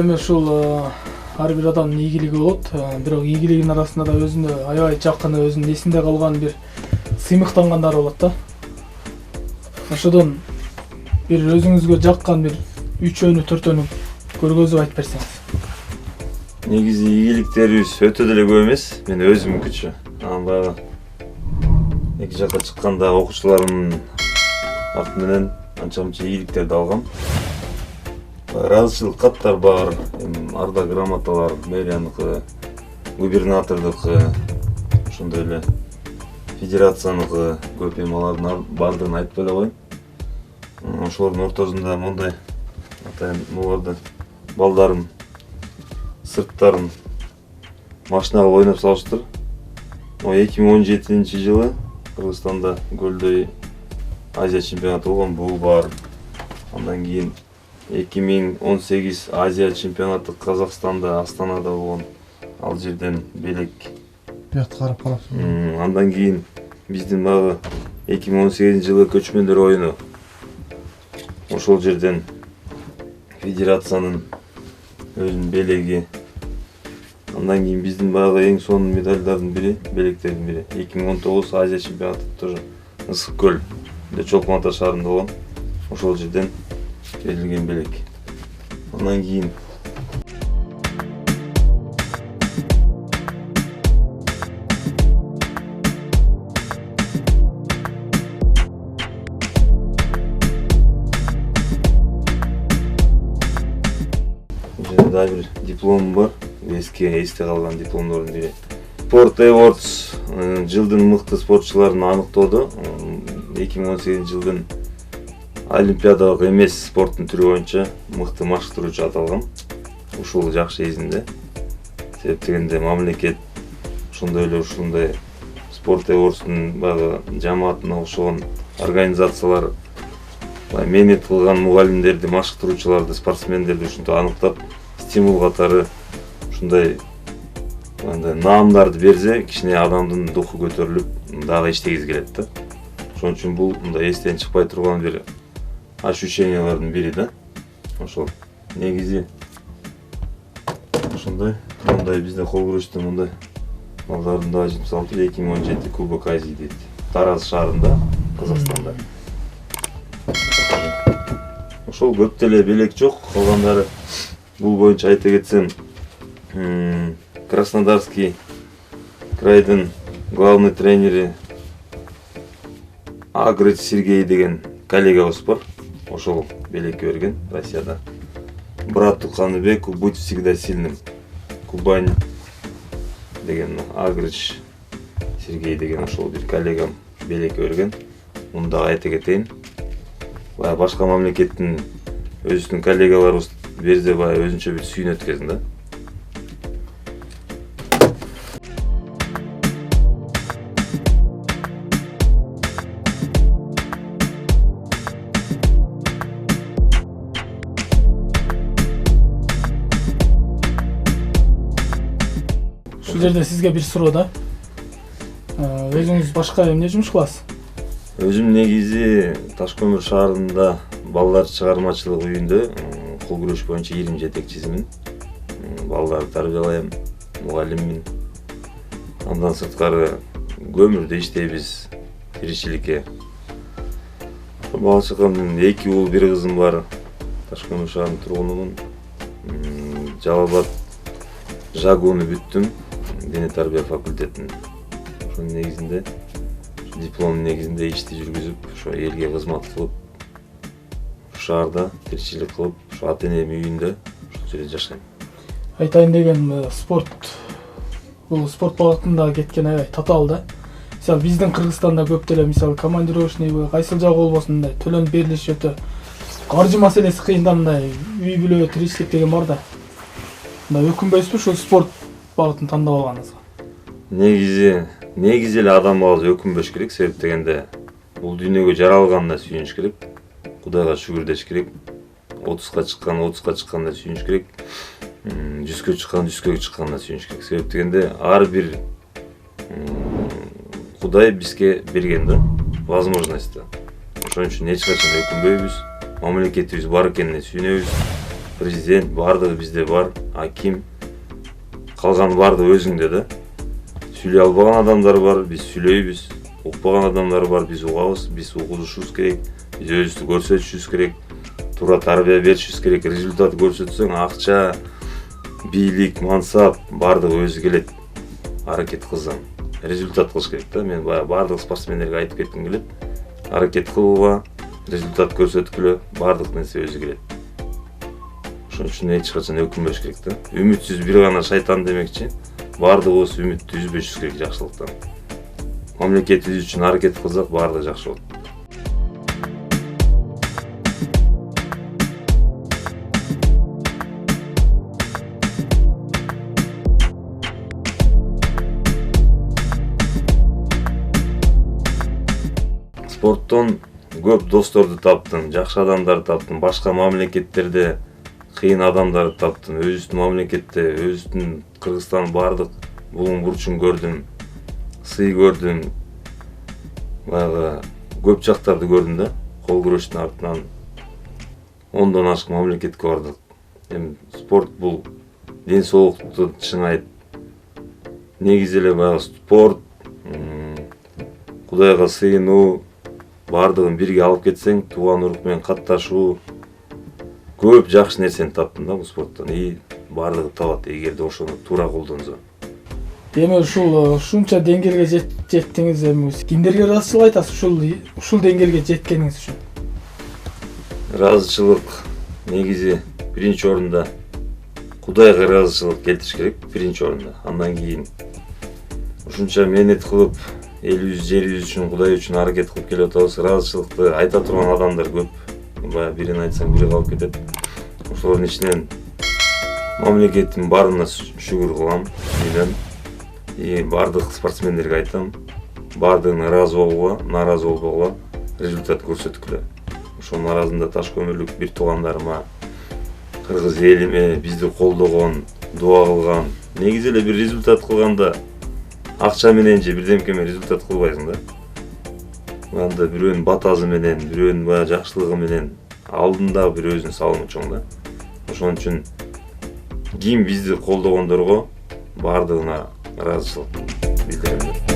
эми ушул ар бир адамдын ийгилиги болот. Бирок ийгилигинин арасында да өзүнө аябай жакын, өзүнүн эсинде калган бир сыймыктангандары болот да. Ошодон бир өзүңүзгө жаккан бир 3-өнү 4-өнү көргөзүп айтып берсеңиз. Негизи ийгиликтерибиз өтө деле көп эмес. Мен өзүмүнкүчө. Баягы эки жакка чыкканда окуучуларымдын арты менен анча-мынча ийгиликтерди алгам. Ыраазычылык каттар бар, арда грамоталар, мэрияныкы, губернатордукы, ошондой эле федерацияныкы көп алардын баардыгын айтып эле коеюн. Ошолордун ортосунда мондай атайын буларды балдарым сырттарын машинага ойноп салыштыр. 2017-жылы Кыргызстанда Көлдөй Азия чемпионаты болгон, бул бар. Андан кийин 2018 Азия чемпионаты Казакстанда, Астанада болгон. Ал жерден белек Бuyakta карап каласыз. Андан кийин биздин багы 2018-жылы көчмөндөр оюну. Ошол жерден федерациянын өзүнүн белеги. Андан кийин биздин багы эң сонун медальдардын бири, белектердин бири 2019 Азия чемпионаты тоже Ысык көлдө Чолпон Ата шаарында болгон. Ошол жерден берилген белек. Андан кийин да бир дипломум бар. Эсте калган дипломдордун бири. Sport Awards жылдын мыкты спортчуларын аныктоодо 2018-жылдын олимпиадалык эмес спорттун түрү боюнча мыкты машыктыруучу аталган. Ушул жакшы эзимде. Себеп дегенде мамлекет ошондой эле ушундай Sport Awards'тун багы жамаатына окшогон организациялар мээнет кылган мугалимдерди, машыктыруучуларды, спортсмендерди ушинтип аныктап, стимул катары ушундай наамдарды берсе, кичине адамдын духу көтөрүлүп, дагы иштегиси келет да. Ошон үчүн бул мындай эстен чыкпай турган бир ощущениялардын бири да. Ошол негизи ошондой, мындай бизде кол күрөштө мындай балдардын дагы жыйып салып 2017 Кубок Азии дейт. Тараз шаарында, Казакстанда. Ошол көп деле белек жок, калгандары бул боюнча айта кетсем, Краснодарский крайдын главный тренери Агрыч Сергей деген коллегабыз бар. Ошол белекке берген Россияда. Брату Каныбеку будь всегда сильным. Кубань деген Агрыч Сергей деген ошол бир коллегам белекке берген. Муну да айта кетейин. Башка мамлекеттин өзүнүн коллегаларыбыз берсе өзүнчө бир сүйүнөт экен да. Ушул жерде сизге бир суроо да. Өзүңүз башка эмне жумуш кыласыз? Өзүм негизи Ташкөмүр шаарында балдар чыгармачылык үйүндө кол күрөш боюнча 20 жетекчисимин. Балдарды тарбиялайм, мугалиммин. Андан сырткары көмүрдө иштейбиз, тиричиликке. Бала чакамдын 2 уул, 1 кызым бар. Ташкөмүр шаарынын тургунумун. Жалал Абад ЖАГУны бүттүм, дене тарбия факультетин. Ошонун негизинде, дипломдун негизинде ишти жүргүзүп, ошо элге кызмат кылып, шаарда тиричилик кылып, ошо ата-энем үйүндө ошол жерде жашайм. Айтайын деген бул спорт багытында кеткен аябай татаал да. Мисалы биздин Кыргызстанда көп деле мисалы командировочный кайсыл жагы болбосун мындай төлөнүп берилиши өтө каржы маселеси кыйын да, мындай үй бүлө тиричилик деген бар да. Мындай өкүнбөйсүзбү ушул спорт багытын тандап алганыңызга? Негизи эле адам баласы өкүнбөш керек, себеп дегенде бул дүйнөгө жаралганына сүйүнүш керек. Кудайга шүгүр деш керек. 30га чыкканда сүйүнүш керек. 100гө чыкканда сүйүнүш керек. Себеп дегенде ар бир Кудай бизге берген да возможность. Ошон үчүн эч качан өкүнбөйбүз. Мамлекетибиз бар экенине сүйүнөбүз. президент баардыгы бизде бар, аким, калган баардыгы өзүңдө да. Сүйлөй албаган адамдар бар, биз сүйлөйбүз. Укпаган адамдар бар, биз угабыз, биз угузушубуз керек, биз өзүбүздү көрсөтүшүбүз керек, туура тарбия беришибиз керек. Результат көрсөтсөң, акча, бийлик, мансап баардыгы өзү келет. Аракет кылсаң, результат кылыш керек да. Мен баардык спортсмендерге айтып кетким келет. Аракет кылууга, результат көрсөткүлө, баардык нерсе өзү келет. Ошон үчүн эч качан өкүнбөш керек да. Үмүтсүз бир гана шайтан демекчи. Баардыгыбыз үмүттү үзбөшүбүз керек жакшылыктан. Мамлекетибиз үчүн аракет кылсак, баардыгы жакшы болот. Спорттон көп досторду таптым, жакшы адамдарды таптым, башка мамлекеттерде кыйын адамдарды таптым, өзүбүздүн мамлекетте, өзүбүздүн Кыргызстан баардык булуң бурчун көрдүм, сый көрдүм, баягы көп жактарды көрдүм да. Кол күрөштүн артынан 10дон ашык мамлекетке бардык. Эми спорт бул ден соолукту чыңайт. Негизи эле баягы спорт, Кудайга сыйынуу, баардыгын бирге алып кетсең, тууган урук менен катташуу, көп жакшы нерсени таптым да бул спорттон. И баардыгы табат эгерде ошону туура колдонсо. Эми ушунча деңгээлге жеттиңиз, эми кимдерге ыраазычылык айтасыз ушул деңгээлге жеткениңиз үчүн? Ыраазычылык негизи биринчи орунда Кудайга ыраазычылык келтириш керек, биринчи орунда. Андан кийин ушунча мээнет кылып, элибиз, жерибиз үчүн, Кудай үчүн аракет кылып келип атабыз. Ыраазычылыкты айта турган адамдар көп. Баягы бирин айтсаң бири калып кетет. Ошолордун ичинен мамлекеттин барына шүгүр кылам, билем. И баардык спортсмендерге айтам, баардыгына ыраазы болууга, нааразы болбогула, результат көрсөткүлө. Ошонун арасында таш көмүрлүк бир туугандарыма, кыргыз элиме, бизди колдогон, дуа кылган, негизи эле бир результат кылганда акча менен же бирдемке менен результат кылбайсың да. Анда бирөөнүн батазы менен, бирөөнүн баягы жакшылыгы менен алдында бир өзүнүн салымы чоң да. Ошон үчүн ким бизди колдогондорго баардыгына ыраазычылык билдирем.